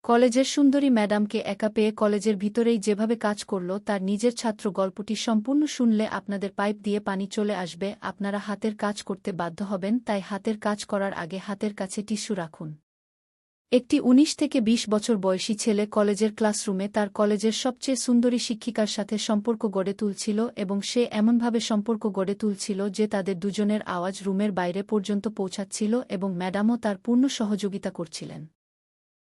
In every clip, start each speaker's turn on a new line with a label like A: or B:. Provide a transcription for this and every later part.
A: কলেজের সুন্দরী ম্যাডামকে একা পেয়ে কলেজের ভিতরেই যেভাবে কাজ করল তার নিজের ছাত্র গল্পটি সম্পূর্ণ শুনলে আপনাদের পাইপ দিয়ে পানি চলে আসবে, আপনারা হাতের কাজ করতে বাধ্য হবেন, তাই হাতের কাজ করার আগে হাতের কাছে টিস্যু রাখুন। একটি ১৯ থেকে ২০ বছর বয়সী ছেলে কলেজের ক্লাসরুমে তার কলেজের সবচেয়ে সুন্দরী শিক্ষিকার সাথে সম্পর্ক গড়ে তুলছিল এবং সে এমনভাবে সম্পর্ক গড়ে তুলছিল যে তাদের দুজনের আওয়াজ রুমের বাইরে পর্যন্ত পৌঁছাচ্ছিল এবং ম্যাডামও তার পূর্ণ সহযোগিতা করছিলেন।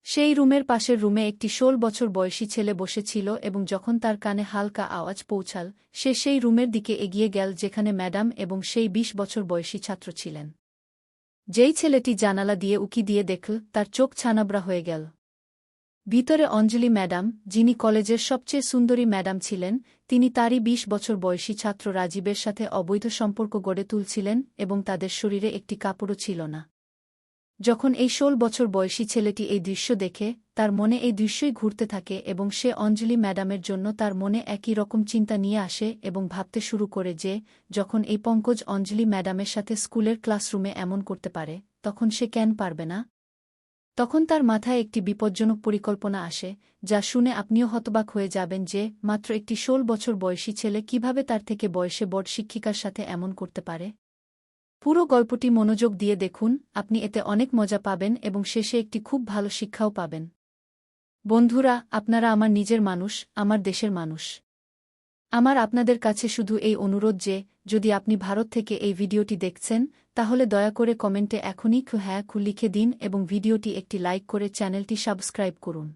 A: সেই রুমের পাশের রুমে একটি ১৬ বছর বয়সী ছেলে বসেছিল এবং যখন তার কানে হালকা আওয়াজ পৌঁছাল সে সেই রুমের দিকে এগিয়ে গেল যেখানে ম্যাডাম এবং সেই ২০ বছর বয়সী ছাত্র ছিলেন। যেই ছেলেটি জানালা দিয়ে উকি দিয়ে দেখল তার চোখ ছানাবড়া হয়ে গেল। ভিতরে অঞ্জলি ম্যাডাম, যিনি কলেজের সবচেয়ে সুন্দরী ম্যাডাম ছিলেন, তিনি তারই ২০ বছর বয়সী ছাত্র রাজীবের সাথে অবৈধ সম্পর্ক গড়ে তুলছিলেন এবং তাদের শরীরে একটি কাপড়ও ছিল না। যখন এই ১৬ বছর বয়সী ছেলেটি এই দৃশ্য দেখে তার মনে এই দৃশ্যই ঘুরতে থাকে এবং সে অঞ্জলি ম্যাডামের জন্য তার মনে একই রকম চিন্তা নিয়ে আসে এবং ভাবতে শুরু করে যে যখন এই পঙ্কজ অঞ্জলি ম্যাডামের সাথে স্কুলের ক্লাসরুমে এমন করতে পারে তখন সে কেন পারবে না। তখন তার মাথায় একটি বিপজ্জনক পরিকল্পনা আসে যা শুনে আপনিও হতবাক হয়ে যাবেন যে মাত্র একটি ১৬ বছর বয়সী ছেলে কিভাবে তার থেকে বয়সে বড় শিক্ষিকার সাথে এমন করতে পারে। পুরো গল্পটি মনোযোগ দিয়ে দেখুন, আপনি এতে অনেক মজা পাবেন এবং শেষে একটি খুব ভালো শিক্ষাও পাবেন। বন্ধুরা, আপনারা আমার নিজের মানুষ, আমার দেশের মানুষ। আমার আপনাদের কাছে শুধু এই অনুরোধ যে যদি আপনি ভারত থেকে এই ভিডিওটি দেখছেন তাহলে দয়া করে কমেন্টে এখনই হ্যাঁ লিখে দিন এবং ভিডিওটি একটি লাইক করে চ্যানেলটি সাবস্ক্রাইব করুন।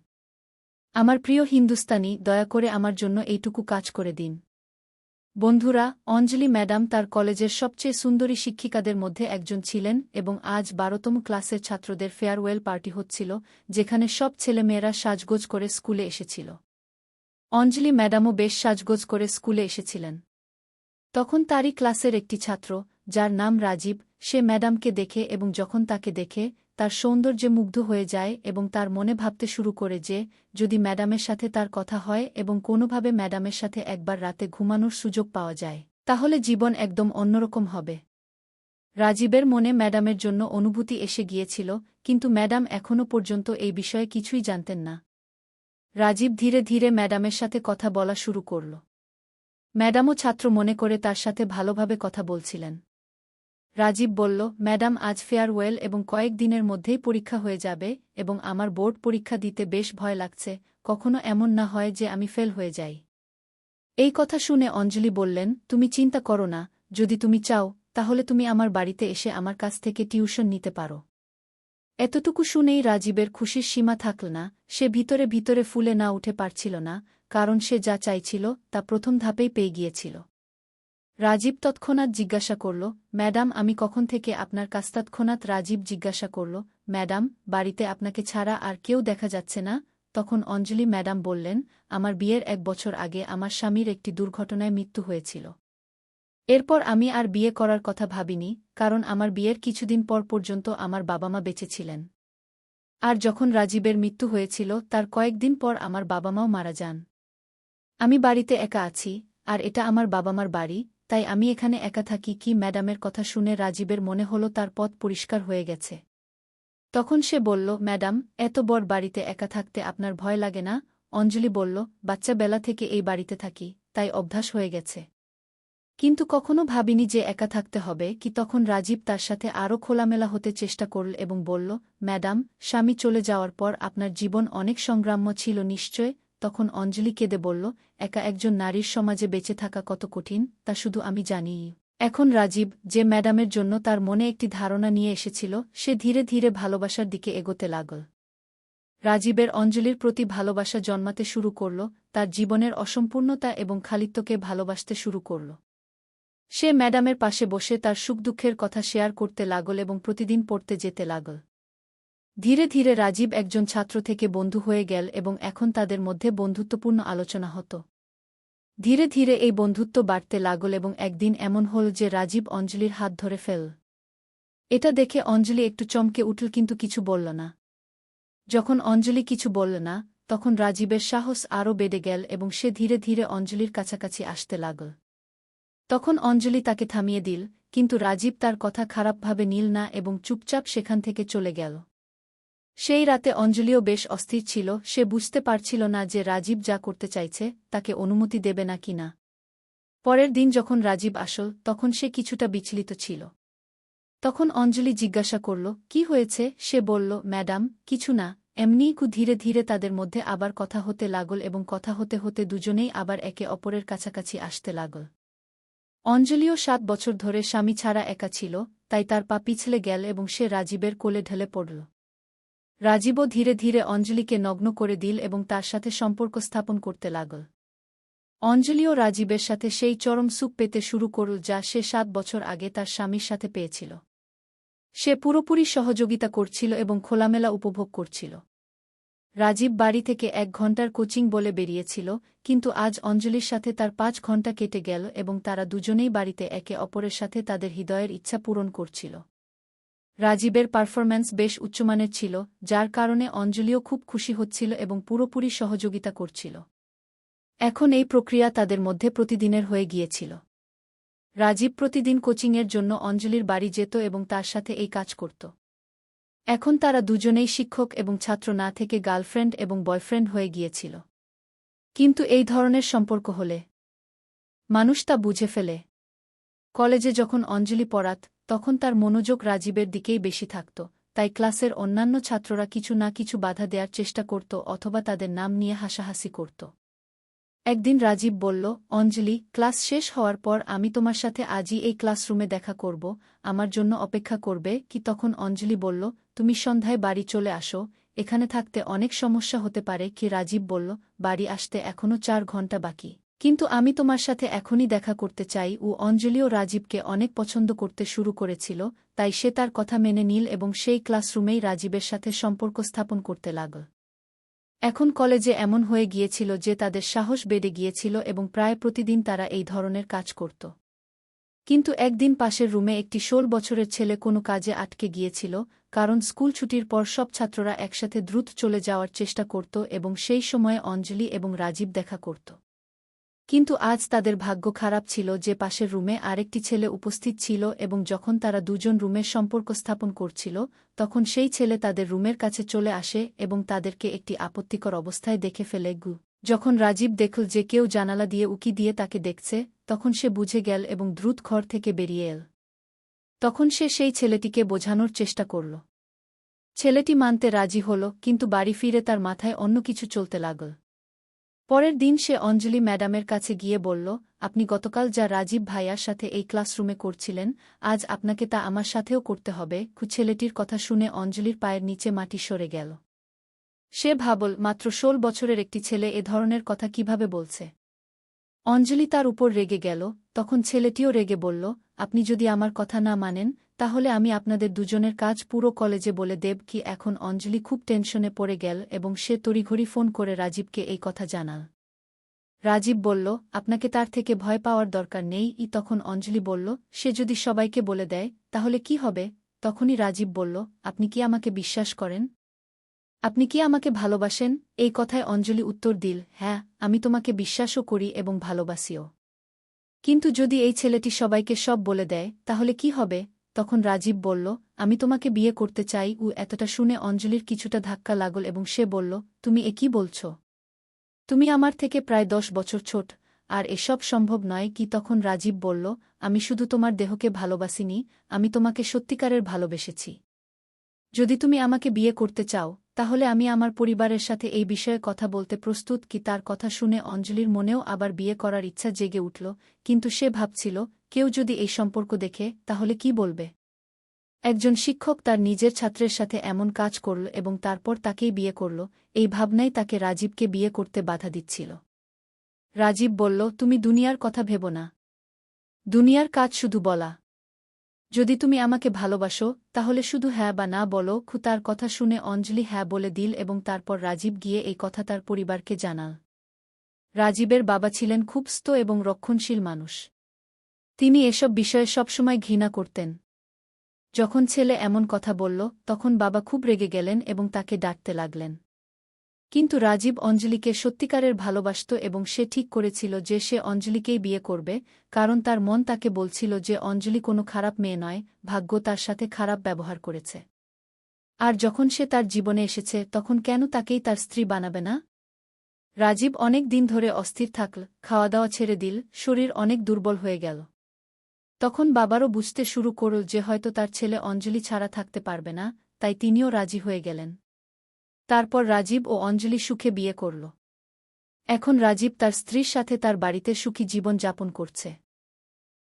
A: আমার প্রিয় হিন্দুস্তানি, দয়া করে আমার জন্য এইটুকু কাজ করে দিন। বন্ধুরা, অঞ্জলি ম্যাডাম তার কলেজের সবচেয়ে সুন্দরী শিক্ষিকাদের মধ্যে একজন ছিলেন এবং আজ ১২তম ক্লাসের ছাত্রদের ফেয়ারওয়েল পার্টি হচ্ছিল যেখানে সব ছেলেমেয়েরা সাজগোজ করে স্কুলে এসেছিল। অঞ্জলি ম্যাডামও বেশ সাজগোজ করে স্কুলে এসেছিলেন। তখন তারই ক্লাসের একটি ছাত্র, যার নাম রাজীব, সে ম্যাডামকে দেখে এবং যখন তাকে দেখে তার সৌন্দর্যে মুগ্ধ হয়ে যায় এবং তার মনে ভাবতে শুরু করে যে যদি ম্যাডামের সাথে তার কথা হয় এবং কোনোভাবে ম্যাডামের সাথে একবার রাতে ঘুমানোর সুযোগ পাওয়া যায় তাহলে জীবন একদম অন্যরকম হবে। রাজীবের মনে ম্যাডামের জন্য অনুভূতি এসে গিয়েছিল, কিন্তু ম্যাডাম এখনও পর্যন্ত এই বিষয়ে কিছুই জানতেন না। রাজীব ধীরে ধীরে ম্যাডামের সাথে কথা বলা শুরু করল। ম্যাডামও ছাত্র মনে করে তার সাথে ভালোভাবে কথা বলছিলেন। রাজীব বলল, ম্যাডাম, আজ ফেয়ারওয়েল এবং কয়েক দিনের মধ্যেই পরীক্ষা হয়ে যাবে এবং আমার বোর্ড পরীক্ষা দিতে বেশ ভয় লাগছে, কখনো এমন না হয় যে আমি ফেল হয়ে যাই। এই কথা শুনে অঞ্জলি বললেন, তুমি চিন্তা করো না, যদি তুমি চাও তাহলে তুমি আমার বাড়িতে এসে আমার কাছ থেকে টিউশন নিতে পারো। এতটুকু শুনেই রাজীবের খুশির সীমা থাকল না, সে ভিতরে ভিতরে ফুলে না উঠে পারছিল না, কারণ সে যা চাইছিল তা প্রথম ধাপেই পেয়ে গিয়েছিল। রাজীব তৎক্ষণাৎ জিজ্ঞাসা করল, ম্যাডাম, আমি কখন থেকে আপনার কাছ? তৎক্ষণাৎ রাজীব জিজ্ঞাসা করল, ম্যাডাম, বাড়িতে আপনাকে ছাড়া আর কেউ দেখা যাচ্ছে না? তখন অঞ্জলি ম্যাডাম বললেন, আমার বিয়ের ১ বছর আগে আমার স্বামীর একটি দুর্ঘটনায় মৃত্যু হয়েছিল। এরপর আমি আর বিয়ে করার কথা ভাবিনি, কারণ আমার বিয়ের কিছুদিন পর পর্যন্ত আমার বাবা মা বেঁচে ছিলেন। আর যখন রাজীবের মৃত্যু হয়েছিল তার কয়েকদিন পর আমার বাবা মাও মারা যান। আমি বাড়িতে একা আছি, আর এটা আমার বাবা মার বাড়ি, তাই আমি এখানে একা থাকি। কি? ম্যাডামের কথা শুনে রাজীবের মনে হলো তার পথ পরিষ্কার হয়ে গেছে। তখন সে বলল, ম্যাডাম, এত বড় বাড়িতে একা থাকতে আপনার ভয় লাগে না? অঞ্জলি বলল, বাচ্চা বেলা থেকে এই বাড়িতে থাকি, তাই অভ্যাস হয়ে গেছে। কিন্তু কখনো ভাবিনি যে একা থাকতে হবে। কি? তখন রাজীব তার সাথে আরও খোলামেলা হতে চেষ্টা করল এবং বলল, ম্যাডাম, স্বামী চলে যাওয়ার পর আপনার জীবন অনেক সংগ্রাম্য ছিল নিশ্চয়? তখন অঞ্জলি কেঁদে বলল, একা একজন নারীর সমাজে বেঁচে থাকা কত কঠিন তা শুধু আমি জানি। এখন রাজীব, যে ম্যাডামের জন্য তার মনে একটি ধারণা নিয়ে এসেছিল, সে ধীরে ধীরে ভালোবাসার দিকে এগোতে লাগল। রাজীবের অঞ্জলির প্রতি ভালোবাসা জন্মাতে শুরু করল, তার জীবনের অসম্পূর্ণতা এবং খালিত্বকে ভালোবাসতে শুরু করল। সে ম্যাডামের পাশে বসে তার সুখ দুঃখের কথা শেয়ার করতে লাগল এবং প্রতিদিন পড়তে যেতে লাগল। ধীরে ধীরে রাজীব একজন ছাত্র থেকে বন্ধু হয়ে গেল এবং এখন তাদের মধ্যে বন্ধুত্বপূর্ণ আলোচনা হতো। ধীরে ধীরে এই বন্ধুত্ব বাড়তে লাগল এবং একদিন এমন হল যে রাজীব অঞ্জলির হাত ধরে ফেল। এটা দেখে অঞ্জলি একটু চমকে উঠল, কিন্তু কিছু বলল না। যখন অঞ্জলি কিছু বলল না, তখন রাজীবের সাহস আরও বেড়ে গেল এবং সে ধীরে ধীরে অঞ্জলির কাছাকাছি আসতে লাগল। তখন অঞ্জলি তাকে থামিয়ে দিল, কিন্তু রাজীব তার কথা খারাপভাবে নিল না এবং চুপচাপ সেখান থেকে চলে গেল। সেই রাতে অঞ্জলিও বেশ অস্থির ছিল, সে বুঝতে পারছিল না যে রাজীব যা করতে চাইছে তাকে অনুমতি দেবে না কি না। পরের দিন যখন রাজীব আসল তখন সে কিছুটা বিচলিত ছিল। তখন অঞ্জলি জিজ্ঞাসা করল, কি হয়েছে? সে বলল, ম্যাডাম, কিছু না, এমনিই। ধীরে ধীরে তাদের মধ্যে আবার কথা হতে লাগল এবং কথা হতে হতে দুজনেই আবার একে অপরের কাছাকাছি আসতে লাগল। অঞ্জলিও ৭ বছর ধরে স্বামী ছাড়া একা ছিল, তাই তার পা পিছলে গেল এবং সে রাজীবের কোলে ঢলে পড়ল। রাজীবও ধীরে ধীরে অঞ্জলিকে নগ্ন করে দিল এবং তার সাথে সম্পর্ক স্থাপন করতে লাগল। অঞ্জলিও রাজীবের সাথে সেই চরম সুখ পেতে শুরু করল যা সে ৭ বছর আগে তার স্বামীর সাথে পেয়েছিল। সে পুরোপুরি সহযোগিতা করছিল এবং খোলামেলা উপভোগ করছিল। রাজীব বাড়ি থেকে ১ ঘণ্টার কোচিং বলে বেরিয়েছিল, কিন্তু আজ অঞ্জলির সাথে তার ৫ ঘণ্টা কেটে গেল এবং তারা দুজনেই বাড়িতে একে অপরের সাথে তাদের হৃদয়ের ইচ্ছা পূরণ করছিল। রাজীবের পারফরম্যান্স বেশ উচ্চমানের ছিল, যার কারণে অঞ্জলিও খুব খুশি হচ্ছিল এবং পুরোপুরি সহযোগিতা করছিল। এখন এই প্রক্রিয়া তাদের মধ্যে প্রতিদিনের হয়ে গিয়েছিল। রাজীব প্রতিদিন কোচিংয়ের জন্য অঞ্জলির বাড়ি যেত এবং তার সাথে এই কাজ করত। এখন তারা দুজনেই শিক্ষক এবং ছাত্র না থেকে গার্লফ্রেন্ড এবং বয়ফ্রেন্ড হয়ে গিয়েছিল। কিন্তু এই ধরনের সম্পর্ক হলে মানুষ তা বুঝে ফেলে। কলেজে যখন অঞ্জলি পড়াত তখন তার মনোযোগ রাজীবের দিকেই বেশি থাকত, তাই ক্লাসের অন্যান্য ছাত্ররা কিছু না কিছু বাধা দেওয়ার চেষ্টা করত অথবা তাদের নাম নিয়ে হাসাহাসি করত। একদিন রাজীব বলল, অঞ্জলি, ক্লাস শেষ হওয়ার পর আমি তোমার সাথে আজই এই ক্লাসরুমে দেখা করব, আমার জন্য অপেক্ষা করবে কি? তখন অঞ্জলি বলল, তুমি সন্ধ্যায় বাড়ি চলে আসো, এখানে থাকতে অনেক সমস্যা হতে পারে কি? রাজীব বলল, বাড়ি আসতে এখনও ৪ ঘণ্টা বাকি, কিন্তু আমি তোমার সাথে এখনই দেখা করতে চাই। অঞ্জলিও রাজীবকে অনেক পছন্দ করতে শুরু করেছিল, তাই সে তার কথা মেনে নিল এবং সেই ক্লাসরুমেই রাজীবের সাথে সম্পর্ক স্থাপন করতে লাগল। এখন কলেজে এমন হয়ে গিয়েছিল যে তাদের সাহস বেড়ে গিয়েছিল এবং প্রায় প্রতিদিন তারা এই ধরনের কাজ করত। কিন্তু একদিন পাশের রুমে একটি ১৬ বছরের ছেলে কোনো কাজে আটকে গিয়েছিল, কারণ স্কুল ছুটির পর সব ছাত্ররা একসাথে দ্রুত চলে যাওয়ার চেষ্টা করত এবং সেই সময়ে অঞ্জলি এবং রাজীব দেখা করত। কিন্তু আজ তাদের ভাগ্য খারাপ ছিল যে পাশের রুমে আরেকটি ছেলে উপস্থিত ছিল এবং যখন তারা দুজন রুমের সম্পর্ক স্থাপন করছিল তখন সেই ছেলে তাদের রুমের কাছে চলে আসে এবং তাদেরকে একটি আপত্তিকর অবস্থায় দেখে ফেলে। যখন রাজীব দেখল যে কেউ জানালা দিয়ে উকি দিয়ে তাকে দেখছে, তখন সে বুঝে গেল এবং দ্রুত ঘর থেকে বেরিয়ে এল। তখন সে সেই ছেলেটিকে বোঝানোর চেষ্টা করল। ছেলেটি মানতে রাজি হল, কিন্তু বাড়ি ফিরে তার মাথায় অন্য কিছু চলতে লাগল। পরের দিন সে অঞ্জলি ম্যাডামের কাছে গিয়ে বলল, আপনি গতকাল যা রাজীব ভাইয়ার সাথে এই ক্লাসরুমে করছিলেন, আজ আপনাকে তা আমার সাথেও করতে হবে। ছেলেটির কথা শুনে অঞ্জলির পায়ের নিচে মাটি সরে গেল। সে ভাবল, মাত্র ১৬ বছরের একটি ছেলে এ ধরনের কথা কিভাবে বলছে। অঞ্জলি তার উপর রেগে গেল। তখন ছেলেটিও রেগে বলল, আপনি যদি আমার কথা না মানেন তাহলে আমি আপনাদের দুজনের কাজ পুরো কলেজে বলে দেব কি? এখন অঞ্জলি খুব টেনশনে পড়ে গেল এবং সে তড়িঘড়ি ফোন করে রাজীবকে এই কথা জানাল। রাজীব বলল, আপনাকে তার থেকে ভয় পাওয়ার দরকার নেই। তখন অঞ্জলি বলল, সে যদি সবাইকে বলে দেয় তাহলে কি হবে? তখনই রাজীব বলল, আপনি কি আমাকে বিশ্বাস করেন? আপনি কি আমাকে ভালোবাসেন? এই কথায় অঞ্জলি উত্তর দিল, হ্যাঁ, আমি তোমাকে বিশ্বাসও করি এবং ভালোবাসিও। কিন্তু যদি এই ছেলেটি সবাইকে সব বলে দেয় তাহলে কি হবে? তখন রাজীব বলল, আমি তোমাকে বিয়ে করতে চাই। এতটা শুনে অঞ্জলির কিছুটা ধাক্কা লাগল এবং সে বলল, তুমি এ কি বলছ? তুমি আমার থেকে প্রায় ১০ বছর ছোট, আর এসব সম্ভব নয় কি? তখন রাজীব বলল, আমি শুধু তোমার দেহকে ভালোবাসিনি, আমি তোমাকে সত্যিকারের ভালোবেসেছি। যদি তুমি আমাকে বিয়ে করতে চাও তাহলে আমি আমার পরিবারের সাথে এই বিষয়ে কথা বলতে প্রস্তুত কি? তার কথা শুনে অঞ্জলির মনেও আবার বিয়ে করার ইচ্ছা জেগে উঠল, কিন্তু সে ভাবছিল, কেউ যদি এই সম্পর্ক দেখে তাহলে কি বলবে? একজন শিক্ষক তার নিজের ছাত্রের সাথে এমন কাজ করল এবং তারপর তাকেই বিয়ে করল, এই ভাবনাই তাকে রাজীবকে বিয়ে করতে বাধা দিচ্ছিল। রাজীব বলল, তুমি দুনিয়ার কথা ভেবো না। দুনিয়ার কাজ শুধু বলা। যদি তুমি আমাকে ভালোবাসো তাহলে শুধু হ্যাঁ বা না বলো। তার কথা শুনে অঞ্জলি হ্যাঁ বলে দিল এবং তারপর রাজীব গিয়ে এই কথা তার পরিবারকে জানাল। রাজীবের বাবা ছিলেন খুব স্থ এবং রক্ষণশীল মানুষ। তিনি এসব বিষয়ে সবসময় ঘৃণা করতেন। যখন ছেলে এমন কথা বলল তখন বাবা খুব রেগে গেলেন এবং তাকে ডাকতে লাগলেন। কিন্তু রাজীব অঞ্জলিকে সত্যিকারের ভালোবাসত এবং সে ঠিক করেছিল যে সে অঞ্জলিকেই বিয়ে করবে, কারণ তার মন তাকে বলছিল যে অঞ্জলি কোনো খারাপ মেয়ে নয়, ভাগ্য তার সাথে খারাপ ব্যবহার করেছে। আর যখন সে তার জীবনে এসেছে তখন কেন তাকেই তার স্ত্রী বানাবে না? রাজীব অনেক দিন ধরে অস্থির থাকল, খাওয়া দাওয়া ছেড়ে দিল, শরীর অনেক দুর্বল হয়ে গেল। তখন বাবারও বুঝতে শুরু করল যে হয়তো তার ছেলে অঞ্জলি ছাড়া থাকতে পারবে না, তাই তিনিও রাজি হয়ে গেলেন। তারপর রাজীব ও অঞ্জলি সুখে বিয়ে করল। এখন রাজীব তার স্ত্রীর সাথে তার বাড়িতে সুখী জীবন যাপন করছে।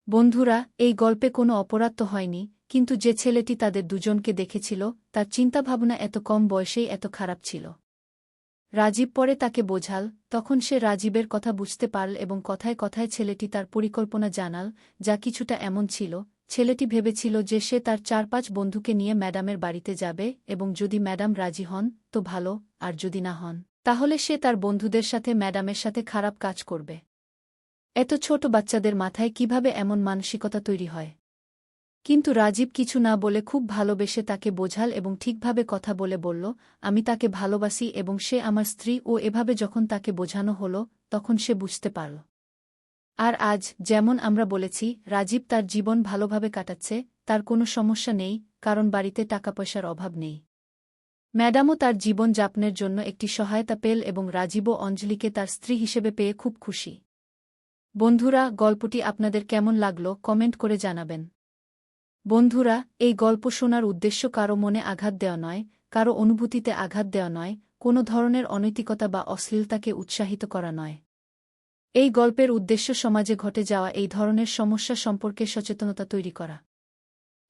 A: বন্ধুরা, এই গল্পে কোনো অপরাধ তো হয়নি, কিন্তু যে ছেলেটি তাদের দুজনকে দেখেছিল তার চিন্তাভাবনা এত কম বয়সেই এত খারাপ ছিল। রাজীব পরে তাকে বোঝাল, তখন সে রাজীবের কথা বুঝতে পারল এবং কথায় কথায় ছেলেটি তার পরিকল্পনা জানাল, যা কিছুটা এমন ছিল। ছেলেটি ভেবেছিল যে সে তার ৪-৫ বন্ধুকে নিয়ে ম্যাডামের বাড়িতে যাবে এবং যদি ম্যাডাম রাজি হন তো ভালো, আর যদি না হন তাহলে সে তার বন্ধুদের সাথে ম্যাডামের সাথে খারাপ কাজ করবে। এত ছোট বাচ্চাদের মাথায় কিভাবে এমন মানসিকতা তৈরি হয়? কিন্তু রাজীব কিছু না বলে খুব ভালোবেসে তাকে বোঝাল এবং ঠিকভাবে কথা বলে বলল, আমি তাকে ভালোবাসি এবং সে আমার স্ত্রী। ও এভাবে যখন তাকে বোঝানো হলো তখন সে বুঝতে পারল। আর আজ, যেমন আমরা বলেছি, রাজীব তার জীবন ভালোভাবে কাটাচ্ছে, তার কোনো সমস্যা নেই, কারণ বাড়িতে টাকাপয়সার অভাব নেই। ম্যাডামও তার জীবন যাপনের জন্য একটি সহায়তা পেল এবং রাজীবও অঞ্জলিকে তার স্ত্রী হিসেবে পেয়ে খুব খুশি। বন্ধুরা, গল্পটি আপনাদের কেমন লাগলো কমেন্ট করে জানাবেন। বন্ধুরা, এই গল্প শোনার উদ্দেশ্য কারও মনে আঘাত দেওয়া নয়, কারও অনুভূতিতে আঘাত দেওয়া নয়, কোনো ধরনের অনৈতিকতা বা অশ্লীলতাকে উৎসাহিত করা নয়। এই গল্পের উদ্দেশ্য সমাজে ঘটে যাওয়া এই ধরনের সমস্যা সম্পর্কে সচেতনতা তৈরি করা।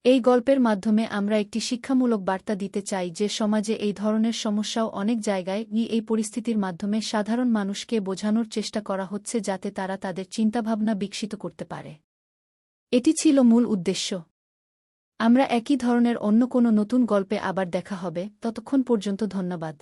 A: এই গল্পের মাধ্যমে আমরা একটি শিক্ষামূলক বার্তা দিতে চাই যে সমাজে এই ধরনের সমস্যাও অনেক জায়গায় এই পরিস্থিতির মাধ্যমে সাধারণ মানুষকে বোঝানোর চেষ্টা করা হচ্ছে যাতে তারা তাদের চিন্তাভাবনা বিকশিত করতে পারে। এটি ছিল মূল উদ্দেশ্য। আমরা একই ধরনের অন্য কোনো নতুন গল্পে আবার দেখা হবে, ততক্ষণ পর্যন্ত ধন্যবাদ।